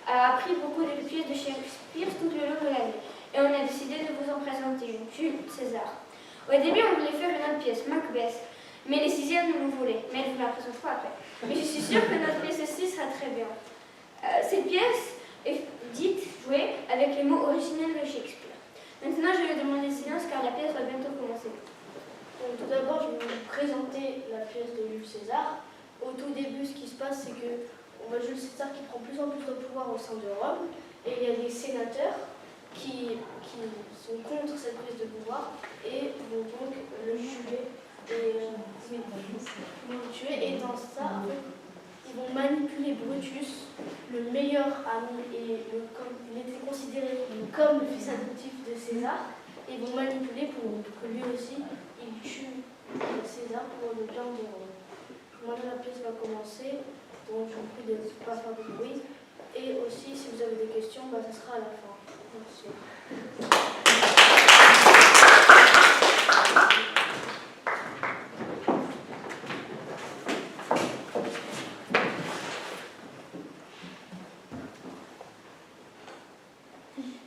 a appris beaucoup de pièces de Shakespeare tout le long de l'année. Et on a décidé de vous en présenter une, Julius Caesar. Au début, on voulait faire une autre pièce, Macbeth, mais les sixièmes nous le voulaient. Mais elle vous la présentera après. Mais je suis sûre que notre pièce aussi sera très bien. Cette pièce est dite, jouée, avec les mots originels de Shakespeare. Maintenant, je vais demander silence car la pièce va bientôt commencer. Tout d'abord, je vais vous présenter la pièce de Jules César. Au tout début, ce qui se passe, c'est que on voit Jules César qui prend plus en plus de pouvoir au sein de Rome, et il y a des sénateurs qui sont contre cette prise de pouvoir et vont donc le tuer. Et dans ça, en fait, ils vont manipuler Brutus, le meilleur ami, et il était considéré comme le fils adoptif de César, et ils vont manipuler pour que lui aussi, il tue César pour le bien de Rome. Maintenant, la pièce va commencer, donc je vous prie de ne pas faire de bruit. Et aussi, si vous avez des questions, ça sera à la fin. Merci.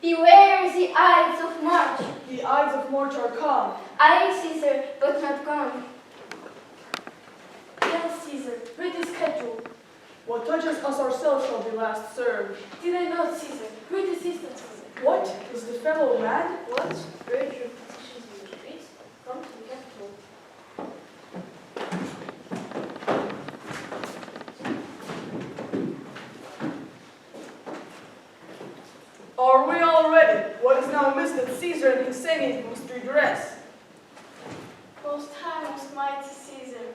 Beware the Ides of March. The Ides of March are come. I, Caesar, but not gone. Yes, Caesar, read the schedule. What touches us ourselves shall be last served. Did I not, Caesar? Read the system, Caesar. What? Is the fellow mad? What? Urge your petitions in the streets? Come to the capital. Are we all ready? What is now missed that Caesar and his Senate must redress? Most high, most mighty Caesar,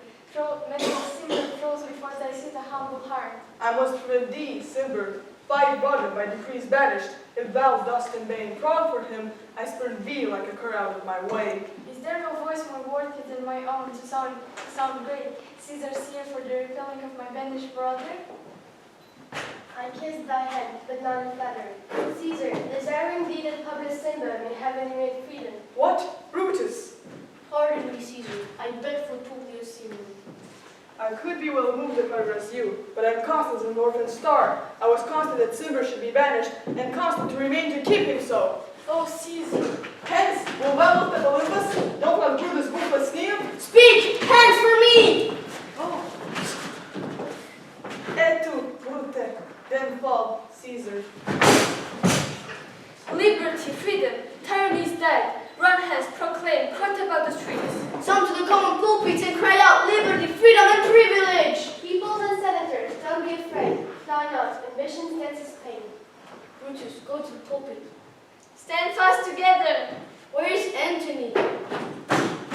may the Cimber throws before thy seat a humble heart. I must prevent thee, Cimber, thy brother, by decrees banished. If thou dost in vain proud for him, I spurn thee like a cur out of my way. Is there no voice more worthy than my own to sound great? Caesar's here for the repelling of my banished brother? I kiss thy hand, but not in flattery. Caesar, desiring thee that public Cimber may have any made freedom. What? Brutus! Pardon me, Caesar, I beg for Publius Caesar. I could be well moved if I was you, but I am constant as an orphan star. I was constant that Cimber should be banished, and constant to remain to keep him so. Oh, Caesar! Hence, will thou look at Olympus? Don't let Brutus ruthless kneel. Speak! Hands for me! Oh. Et tu, Brute, then fall, Caesar. Liberty, freedom, tyranny is dead. Run hence, proclaim, hunt about the streets. Some to the common pulpits and cry out liberty, freedom, and privilege! Peoples and senators, don't be afraid. Fly not, ambition stands as pain. Brutus, go to the pulpit. Stand fast together. Where is Antony?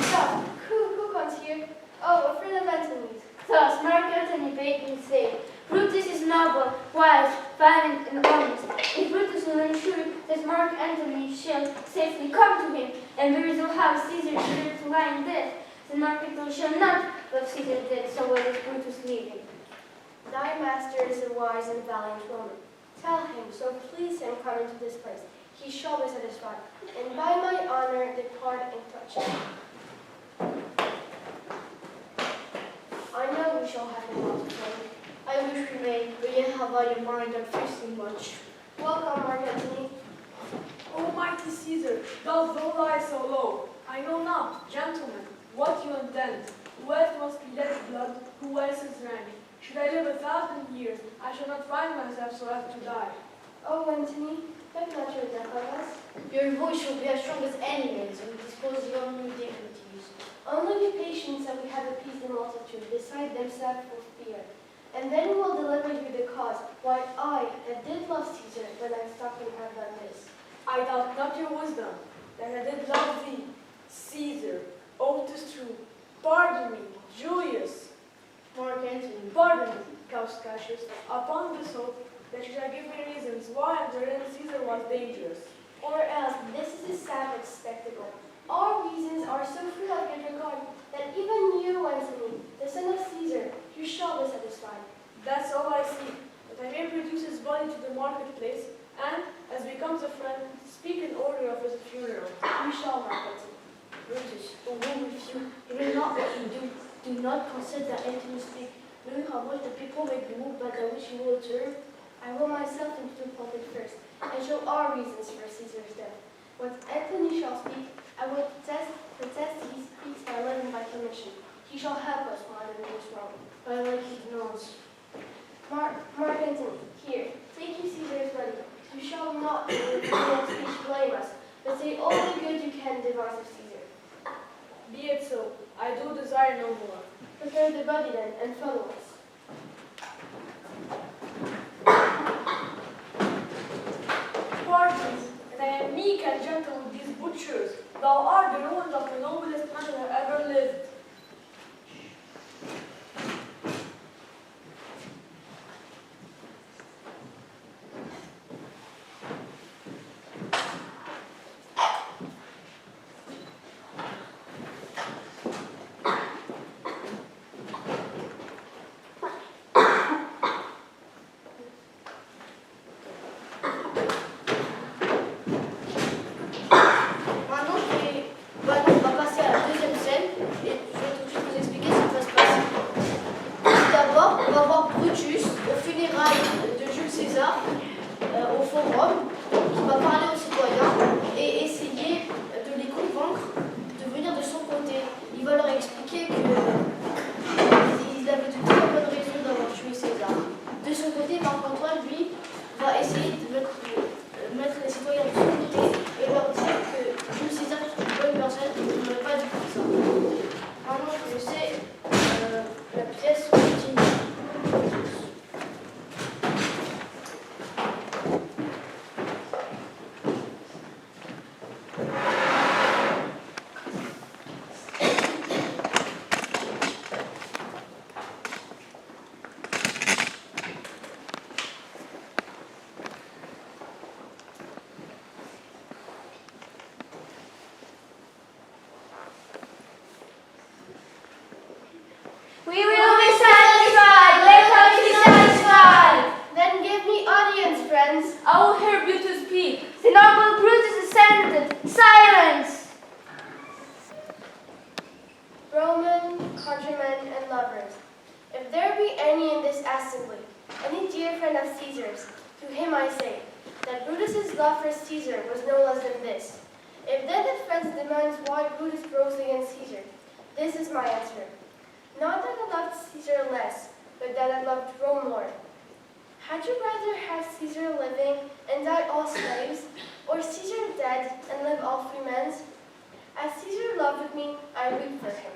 Stop. Who comes here? Oh, a friend of Antony's. Thus, Mark Antony bade me say, Brutus is noble, wise, valiant, and honest. If Brutus will ensure that Mark Antony shall safely come to him, and we will have Caesar here to lie in death, then Mark Antony shall not love Caesar dead so well as Brutus living. Thy master is a wise and valiant Roman. Tell him, so please him come into this place. He shall be satisfied, and by my honor depart and touch him. I know we shall have a lot of fun. I wish we may, but yet have I in mind I'm feasting much. Welcome, Mark Antony. O mighty Caesar, dost thou lie so low? I know not, gentlemen, what you intend. Who else must be let blood, who else is rank? Should I live 1,000 years, I shall not find myself so as to die. Oh, Antony, beg not your death of us. Your voice shall be as strong as any man's when we dispose the only dignities. Only be patient till we have appeased the multitude, beside themselves for fear. And then we will deliver you the cause, why I, that did love Caesar, when I stopped and have done this. I doubt not your wisdom, that I did love thee. Caesar, oh, 'tis true. Pardon me, Julius. Mark Antony. Pardon me, Caius Cassius, upon this hope that you shall give me reasons why and wherein Caesar was dangerous. Or else, this is a savage spectacle. Our reasons are so full of good regard that even you, Antony, the son of Caesar, you shall be satisfied. That's all I see, that I may produce his body to the marketplace, and, as becomes a friend, speak in order of his funeral. You shall, Mark Antony. Brutus, who will with you, you will not what you do. Do not consent that Antony speak, knowing how much the people may be moved by that which you will observe. I will myself into the are reasons for Caesar's death. What Antony shall speak, I will protest he speaks by letter and by commission. He shall help us while in this wrong, by like his nose. Mark Antony, here, take you Caesar's body. You shall not in your speech blame us, but say all the good you can devise of Caesar. Be it so. I do desire no more. Prepare the body then, and follow us. Pardon, and I am meek and gentle with these butchers. Thou art the ruins of the noblest man who ever lived. De Jules César au Forum, qui va parler aux citoyens et essayer de les convaincre de venir de son côté. Il va leur expliquer qu'ils avaient de très bonnes raisons d'avoir tué César. De son côté, Marc-Antoine, lui, va essayer de mettre les citoyens de son côté et leur dire que Jules César est une bonne personne et qu'il n'aurait pas dû faire ça. Maintenant, je sais, la pièce continue. We will be satisfied. Let us be satisfied. Then give me audience, friends. I will hear Brutus speak. The noble Brutus assented. Silence. Roman, countrymen, and lovers, if there be any in this assembly, any dear friend of Caesar's, to him I say, that Brutus's love for Caesar was no less than this. If then the friends demands why Brutus rose against Caesar, this is my answer. Not that I loved Caesar less, but that I loved Rome more. Had you rather have Caesar living and die all slaves, or Caesar dead and live all free men? As Caesar loved me, I weep for him.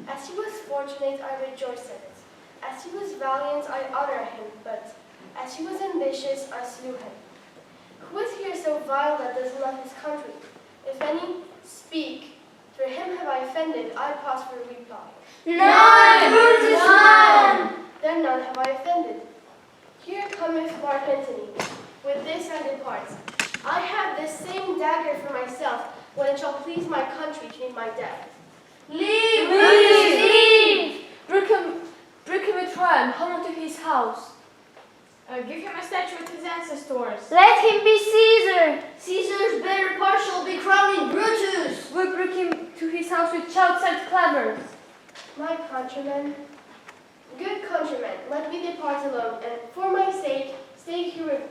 As he was fortunate, I rejoice at it. As he was valiant, I honor him, but as he was ambitious, I slew him. Who is here so vile that doesn't love his country? If any, speak. For him have I offended, I pause for reply. None, Brutus, none. Then none have I offended. Here cometh Mark Antony. With this I depart. I have this same dagger for myself, when it shall please my country to meet my death. Leave, Brutus, leave. Bring him a triumph, honor to his house. Give him a statue with his ancestors. Let him be Caesar. Caesar's better part shall be crowning Brutus. We bring him to his house with shouts and clamors. My countrymen, good countrymen, let me depart alone, and for my sake, stay here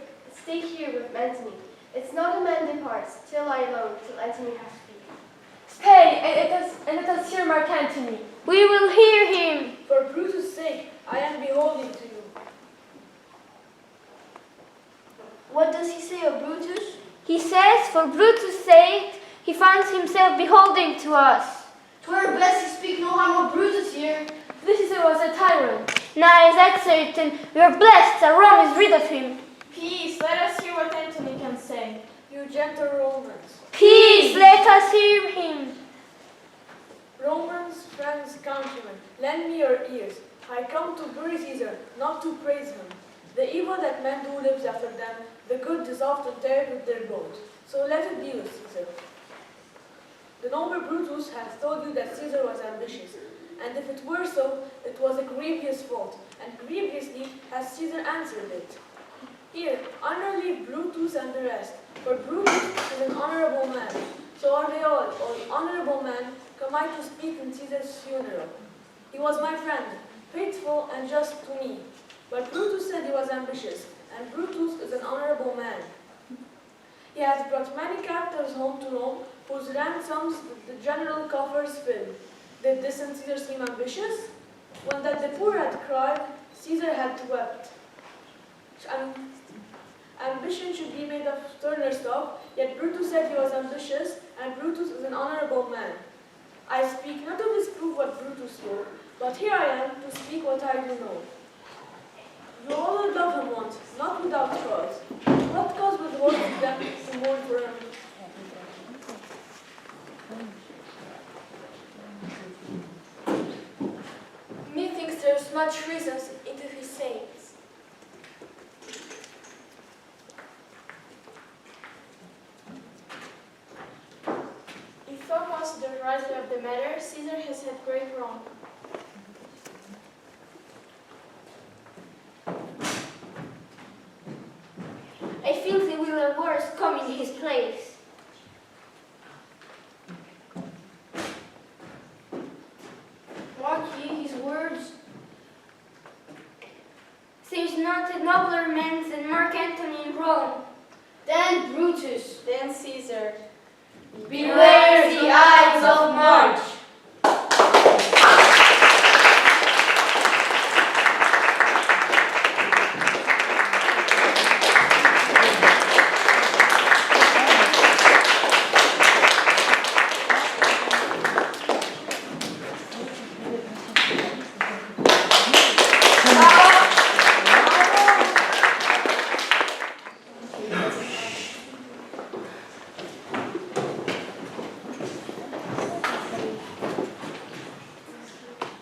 with Antony. It's not a man departs, till I alone, till Antony has speak. Stay, and let us hear Mark Antony. We will hear him. For Brutus' sake, I am beholding to you. What does he say of Brutus? He says, for Brutus' sake, he finds himself beholding to us. 'Twere best he speak no harm of Brutus here. This Caesar was a tyrant. Now is that certain? We are blessed that Rome is rid of him. Peace, let us hear what Antony can say. You gentle Romans. Peace, let us hear him. Romans, friends, countrymen, lend me your ears. I come to bury Caesar, not to praise him. The evil that men do lives after them, the good is often teared with their boat. So let it be with Caesar. The noble Brutus hath told you that Caesar was ambitious, and if it were so, it was a grievous fault, and grievously has Caesar answered it. Here, honor leave Brutus and the rest, for Brutus is an honorable man. So are they all honorable men, come I to speak in Caesar's funeral. He was my friend, faithful and just to me. But Brutus said he was ambitious, and Brutus is an honorable man. He has brought many captives home to Rome, whose ransoms the general coffers fill. Did distant Caesar seem ambitious? When that the poor had cried, Caesar had wept. Ambition should be made of sterner stuff, yet Brutus said he was ambitious, and Brutus is an honorable man. I speak not to disprove what Brutus spoke, but here I am to speak what I do know. You all would love him once, not without cause. What cause would hold them to mourn for him? Methinks there is much reason into his sayings. If foremost the writer of the matter, Caesar has had great wrong. I think the will of wars come in his place. Mark ye his words. There's not a nobler man than Mark Antony in Rome. Then Brutus. Then Caesar. Beware the Ides of March.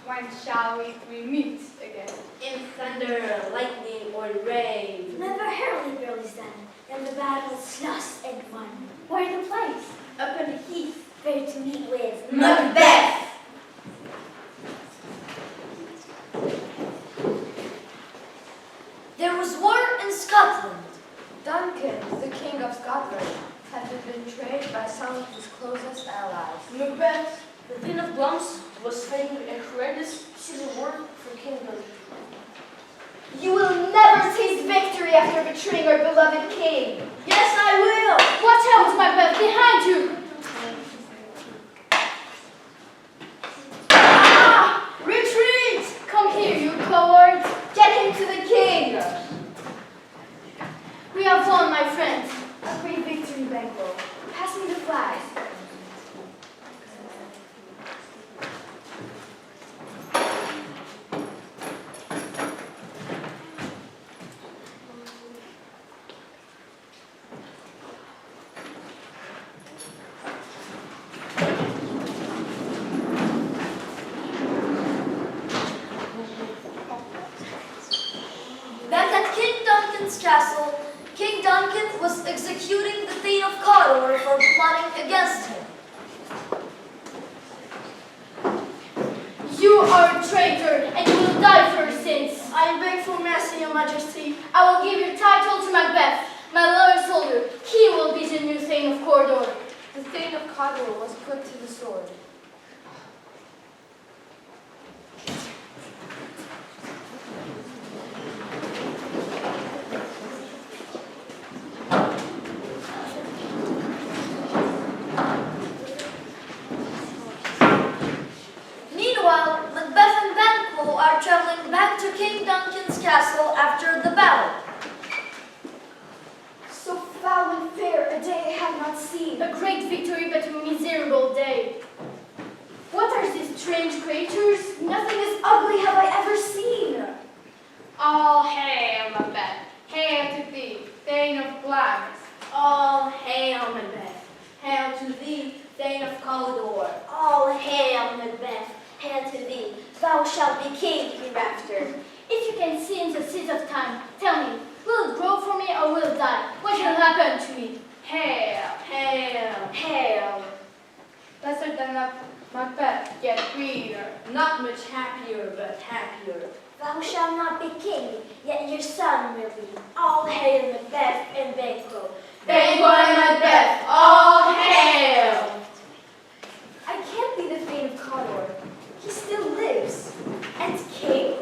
When shall we meet again? In thunder, lightning, or rain. Never heralded early sun, then the battle's lost and won. Where the place? Up on the heath. Where to meet with Macbeth. There was war in Scotland. Duncan, the king of Scotland, had been betrayed by some of his closest allies. Macbeth, the Thane of Glums, was fighting a horrendous civil war for kingdom. You will never taste victory after betraying our beloved king. Yes, I will! Watch out, Macbeth, behind you! Ah! Retreat! Come here, you coward! Get him to the king! We have won, my friend. A great victory, Banquo. Pass me the flag. Back at King Duncan's castle, King Duncan was executing the Thane of Cawdor for plotting against him. You are a traitor, and you will die for your sins. I beg for mercy, your majesty. I will give your title to Macbeth, my loyal soldier. He will be the new Thane of Cawdor. The Thane of Cawdor was put to the sword. Meanwhile, Macbeth and Banquo are traveling back to King Duncan's castle after the battle. So foul and fair a day I have not seen. A great victory, but a miserable day. What are these strange creatures? Nothing as ugly have I ever seen. All hail, Macbeth. Hail to thee, Thane of Glamis. All hail, Macbeth. Hail to thee, Thane of Cawdor. All hail, Macbeth. Hail to thee. Thou shalt be king hereafter. If you can see in the seeds of time, tell me, will it grow for me or will it die? What shall happen to me? Hail, Hail, hail. lesser than Macbeth, yet greater. Not much happier, but happier. Thou shalt not be king, yet your son will be. All hail, Macbeth and Banquo. Banquo and Macbeth, all hail! I can't be the Thane of Cawdor. He still lives. And king?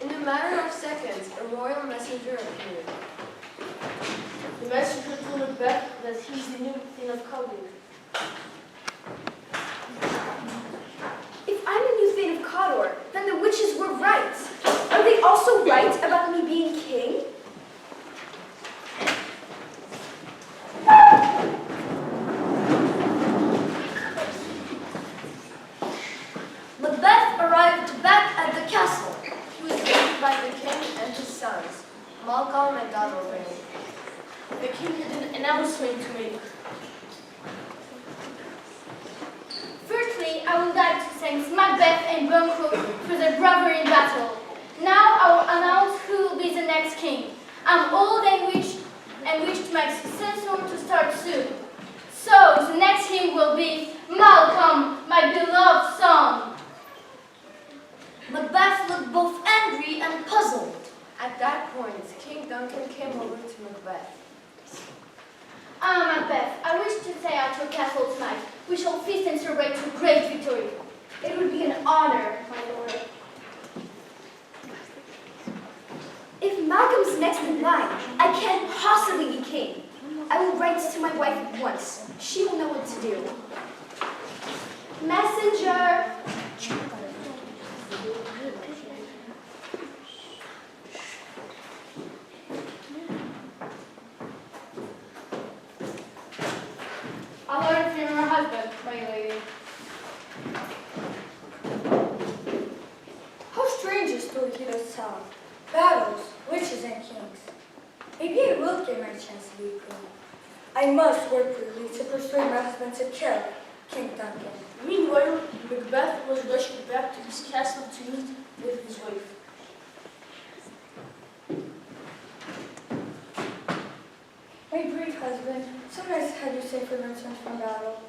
In a matter of seconds, a royal messenger appeared. The messenger told Macbeth that he's the new Thing of Cawdor. If I'm the new Thane of Cawdor, then the witches were right. Are they also right about me being king? Macbeth arrived back at the castle. He was greeted by the king and his sons, Malcolm and Donald. The king had an announcement to make. Firstly, I would like to thank Macbeth and Banquo for their bravery in battle. Now I will announce who will be the next king. I'm old and wish to make successor to start soon. So the next king will be Malcolm, my beloved son. Macbeth looked both angry and puzzled. At that point, King Duncan came over to Macbeth. Macbeth, I wish to stay at your castle tonight. We shall feast and celebrate your great victory. It would be an honor, my lord. If Malcolm's next in line, I can't possibly be king. I will write to my wife at once. She will know what to do. Messenger! A letter from your husband, my lady. How strange a story he does tell. Battles, witches, and kings. Maybe I will get my chance to be queen. I must work quickly to persuade my husband to kill King Duncan. Meanwhile, Macbeth was rushing back to his castle to meet with his wife. My brave husband, so nice to have you safely returned from battle.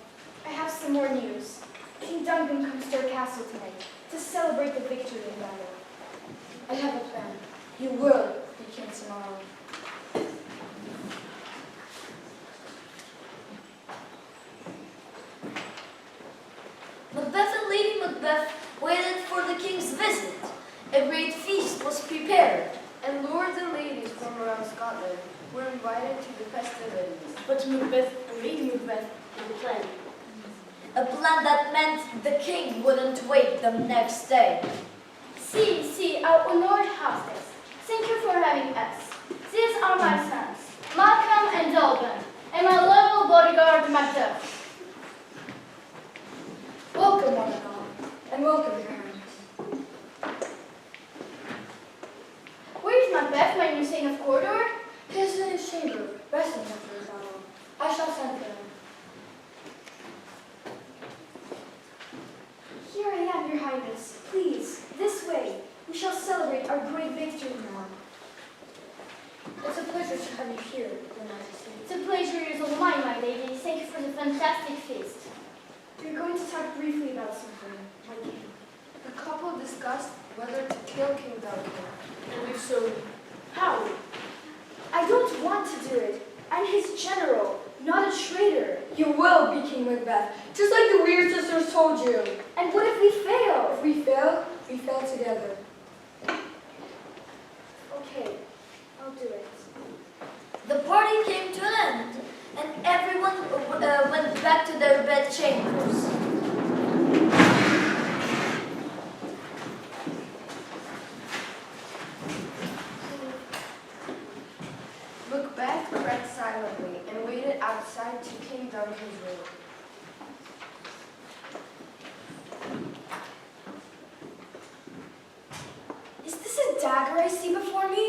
I have some more news. King Duncan comes to our castle tonight to celebrate the victory in battle. I have a plan. You will be king tomorrow. Macbeth and Lady Macbeth waited for the king's visit. A great feast was prepared. And lords and ladies from around Scotland were invited to the festivities. But Macbeth and Lady Macbeth had a plan. A plan that meant the king wouldn't wait the next day. See, our honored hostess. Thank you for having us. These are my sons, Malcolm and Dolben, and my loyal bodyguard, Macbeth. Welcome, one and all, and welcome, your highness. Where is Macbeth, my new Thane of Cawdor? He is in his chamber, resting after his battle. I shall send for him. Here I am, your highness. Please, this way. We shall celebrate our great victory now. It's a pleasure to have you here, your majesty. The pleasure is all mine, my lady. Thank you for the fantastic feast. We're going to talk briefly about something, my king. The couple discussed whether to kill King Duncan. And if so, how? I don't want to do it. I'm his general, not a traitor. You will be King Macbeth, just like the Weird Sisters told you. And what if we fail? If we fail together. Okay, I'll do it. The party came to an end, and everyone went back to their bed chambers. Macbeth read silently and waited outside to King Duncan's room. Is this a dagger I see before me?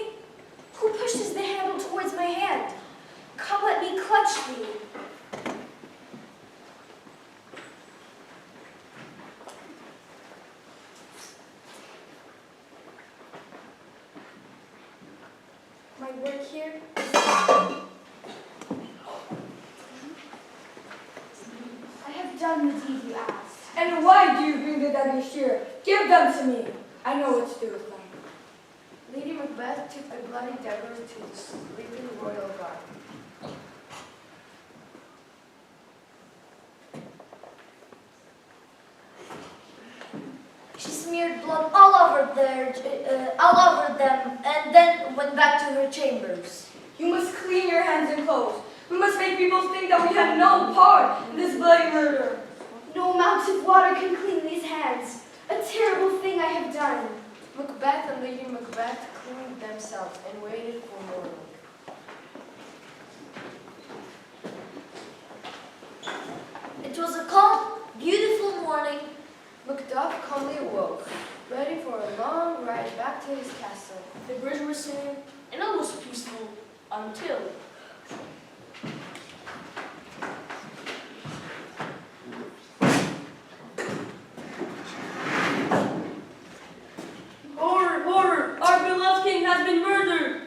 Who pushes the handle towards my hand? Come, let me clutch thee. My work here is... I have done the deed you asked. And why do you bring the daggers here? Give them to me. I know what to do with them. Lady Macbeth took the bloody daggers to the sleeping royal guard. She smeared blood all over them, and then went back to her chambers. You must clean your hands and clothes. We must make people think that we have no part in this bloody murder. No amount of water can clean these hands. A terrible thing I have done. Macbeth and Lady Macbeth cleaned themselves and waited for morning. It was a calm, beautiful morning. Macduff calmly awoke, ready for a long ride back to his castle. The birds were singing, and all was peaceful until. Horror, horror! Our beloved king has been murdered!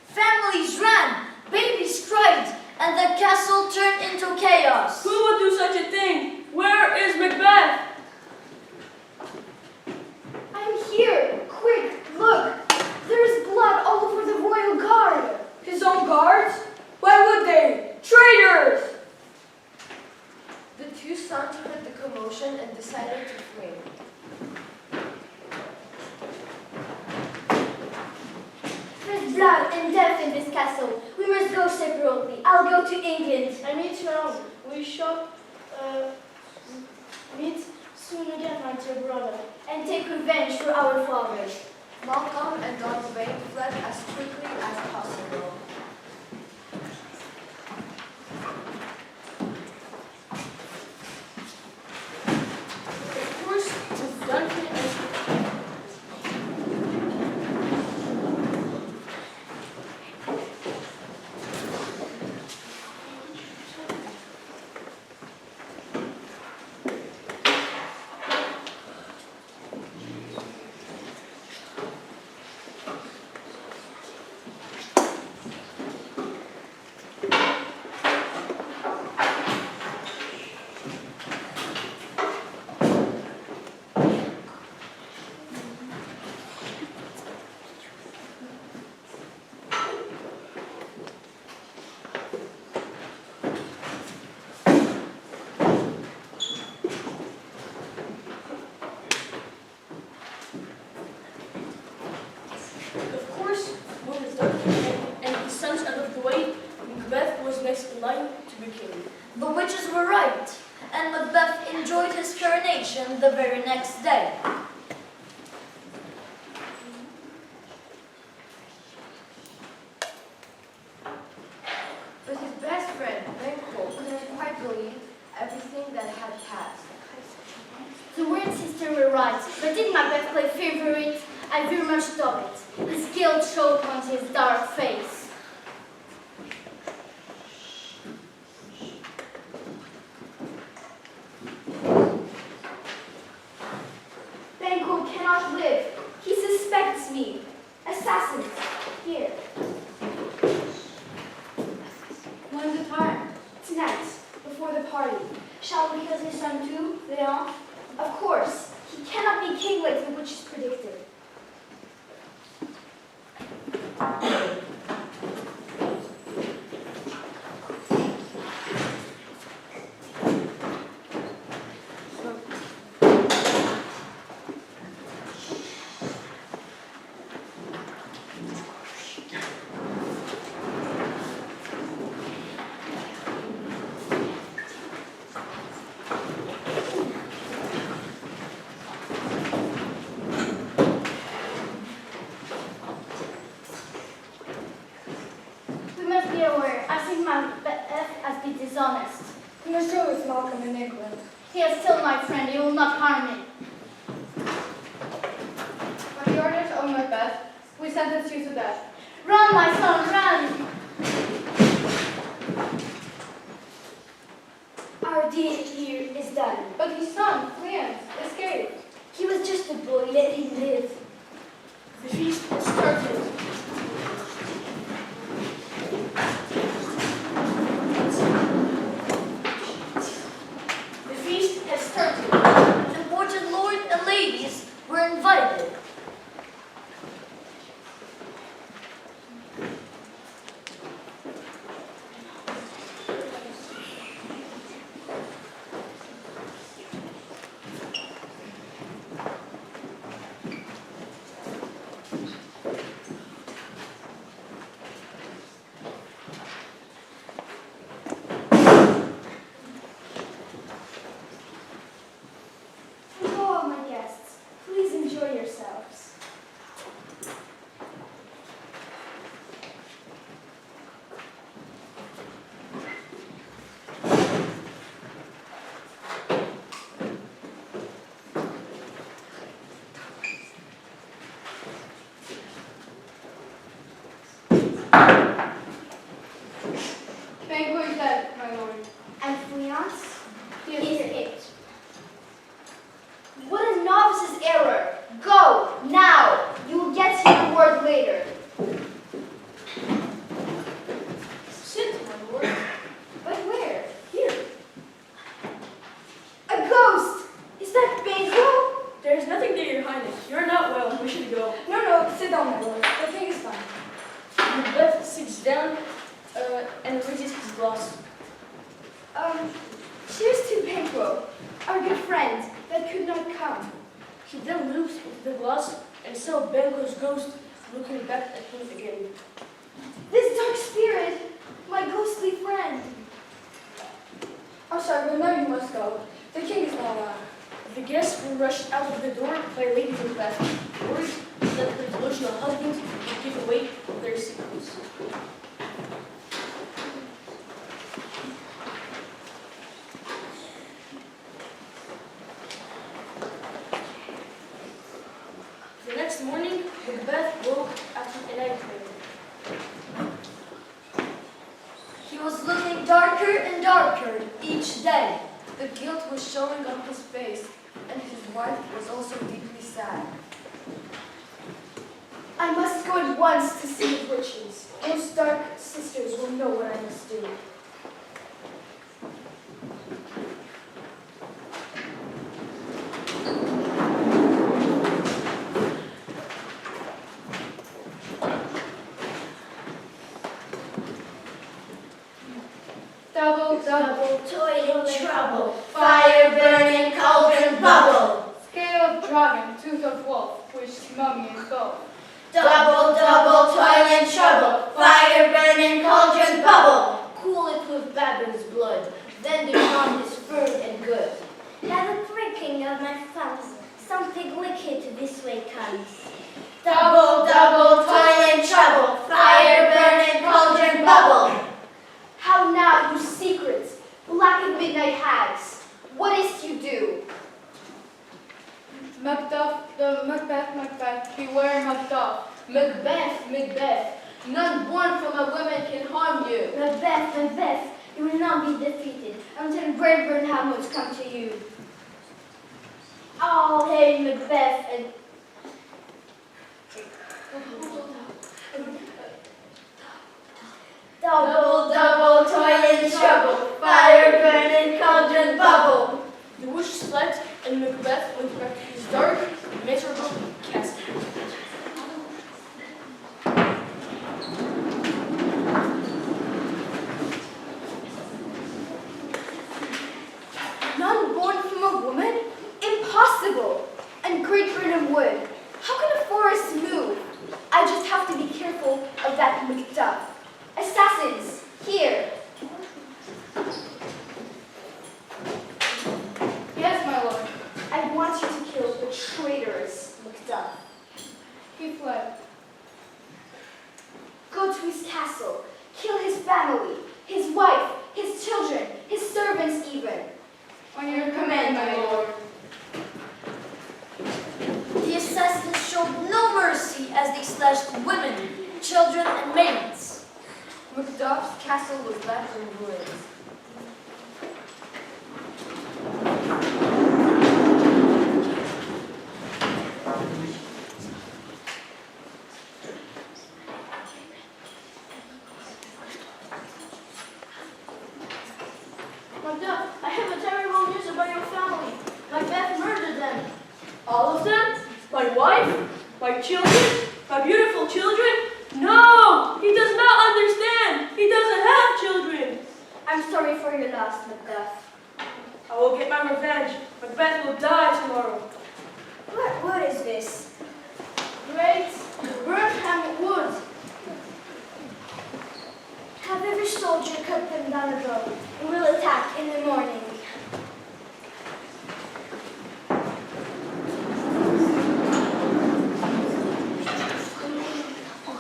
Families ran, babies cried, and the castle turned into chaos. Who would do such a thing? Where is Macbeth? I'm here. Quick, look. There is blood all over the royal guard. His own guards? Why would they? Traitors! The two sons heard the commotion and decided to flee. There's blood and death in this castle. We must go separately. I'll go to England. I meet you. We shall meet soon again, my dear brother. And take revenge for our fathers. Malcolm and Donalbain fled as quickly as possible. Of course, with Duncan and his sons out of the way, Macbeth was next in line to be king. The witches were right, and Macbeth enjoyed his coronation the very next day. But his best friend, Banquo, couldn't quite believe everything that had passed. The weird sister were right, but did Macbeth play favorite? I very much doubt it. His guilt showed on his dark face. Banquo cannot live. He suspects me. Assassins. Here. When's the time? Tonight, before the party. Shall we kill his son too, Leon? Of course. He cannot be king like the witches predicted. Dishonest. You must go with Malcolm in England. He is still my friend. He will not harm me. On the orders of Macbeth, we sentence you to death. Run, my son, run! Our deed here is done. But his son, Leon, escaped. He was just a boy. Let him live. The feast has started. The feast has started. Important lords and ladies were invited. raises his glass. Cheers to Banquo, our good friend that could not come. He then looks into the glass and saw Banquo's ghost looking back at him again. This dark spirit, my ghostly friend. I'm sorry, but now you must go. The king is not around. The guests were rushed out of the door by Lady Macbeth, worried that her delusional husband would give away their secrets. The next morning, Macbeth woke after a nightmare. He was looking darker and darker each day. The guilt was showing on his face, and his wife was also deeply sad. I must go at once to see the witches. Those dark sisters will know what I must do. Double toil and trouble, fire burning, cauldron bubble. Scale of dragon, tooth of wolf, which mummy and both. Double toil and trouble, fire burning, cauldron bubble. Cool it with baby's blood, then the charm is firm and good. Have a pricking of my thumbs, something wicked this way comes. Double toil and trouble, fire burning, cauldron bubble. How now, you secrets, black and midnight hags, what is you do? Macbeth, beware Macduff. Macbeth, none born from a woman can harm you. Macbeth, you will not be defeated until great Burnham come to you. All hail Macbeth and double toil and trouble, fire burning, cauldron bubble. The witches fled, and Macbeth went back to his dark, miserable castle. None born from a woman? Impossible! And Great Britain would. How can a forest move? I just have to be careful of that Macduff. Assassins, here! Yes, my lord. I want you to kill the traitorous Macduff. He fled. Go to his castle, kill his family, his wife, his children, his servants even. On your command, my lord. The assassins showed no mercy as they slashed women, children, and maidens. Macduff's castle was left in ruins. Macduff, I have a terrible news about your family. Macbeth murdered them. All of them? My wife? My children? My beautiful children? No! He does not understand! He doesn't have children! I'm sorry for your loss, Macduff. I will get my revenge. Macbeth will die tomorrow. What is this? Great Burnham Wood. Have every soldier cut them down a row, and we'll attack in the morning.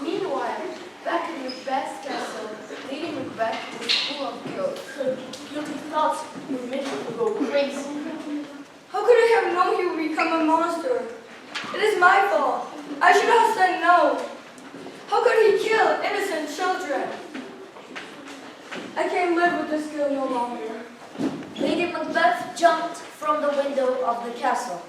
Meanwhile, back in Macbeth's castle, Lady Macbeth was full of guilt. Her guilty thoughts were making her go crazy. How could I have known he would become a monster? It is my fault. I should have said no. How could he kill innocent children? I can't live with this guilt no longer. Lady Macbeth jumped from the window of the castle.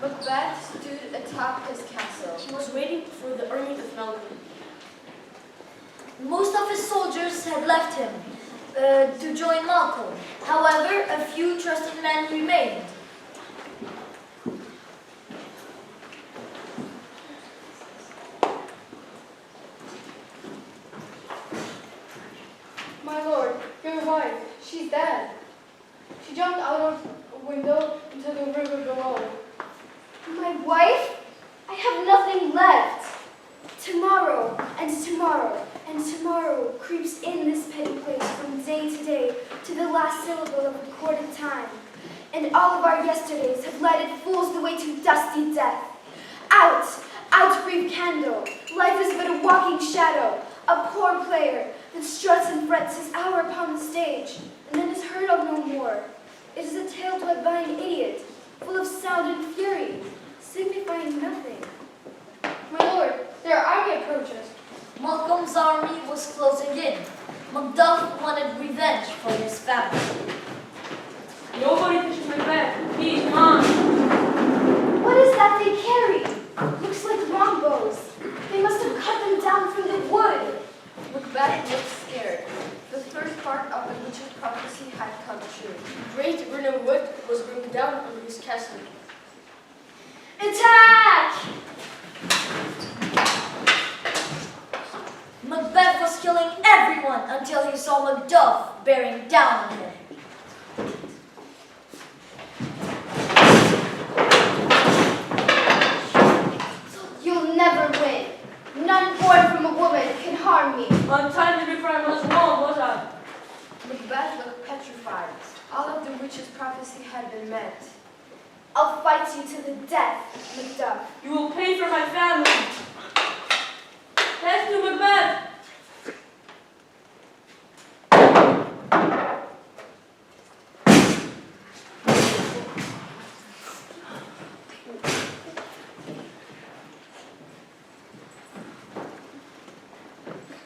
Macbeth stood atop his castle. He was waiting for the army of Malcolm. Most of his soldiers had left him to join Malcolm. However, a few trusted men remained. wife, I have nothing left. Tomorrow and tomorrow and tomorrow creeps in this petty place from day to day to the last syllable of recorded time. And all of our yesterdays have lighted fools the way to dusty death. Out, out, brief candle. Life is but a walking shadow, a poor player that struts and frets his hour upon the stage, and then is heard of no more. It is a tale told by an idiot, full of sound and fury, signifying nothing. My lord, their army approaches. Malcolm's army was closing in. Macduff wanted revenge for his family. Nobody touches Macbeth. He's mine. What is that they carry? Looks like longbows. They must have cut them down from the wood. Macbeth looked scared. The first part of the witch's prophecy had come true. Great Brno Wood was brought down on his castle. Attack! Macbeth was killing everyone until he saw Macduff bearing down on him. You'll never win. None born from a woman can harm me. Untimely before I was wrong, was I? Macbeth looked petrified. All of the witch's prophecy had been met. I'll fight you to the death, Macduff. You will pay for my family. Heads to Macbeth.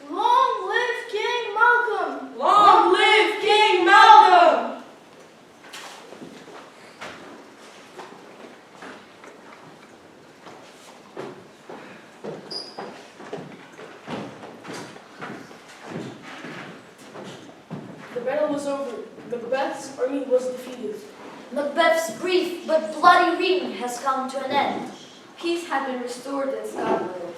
Long live King Malcolm! Long live King Malcolm! The battle was over. Macbeth's army was defeated. Macbeth's brief but bloody reign has come to an end. Peace had been restored in Scotland.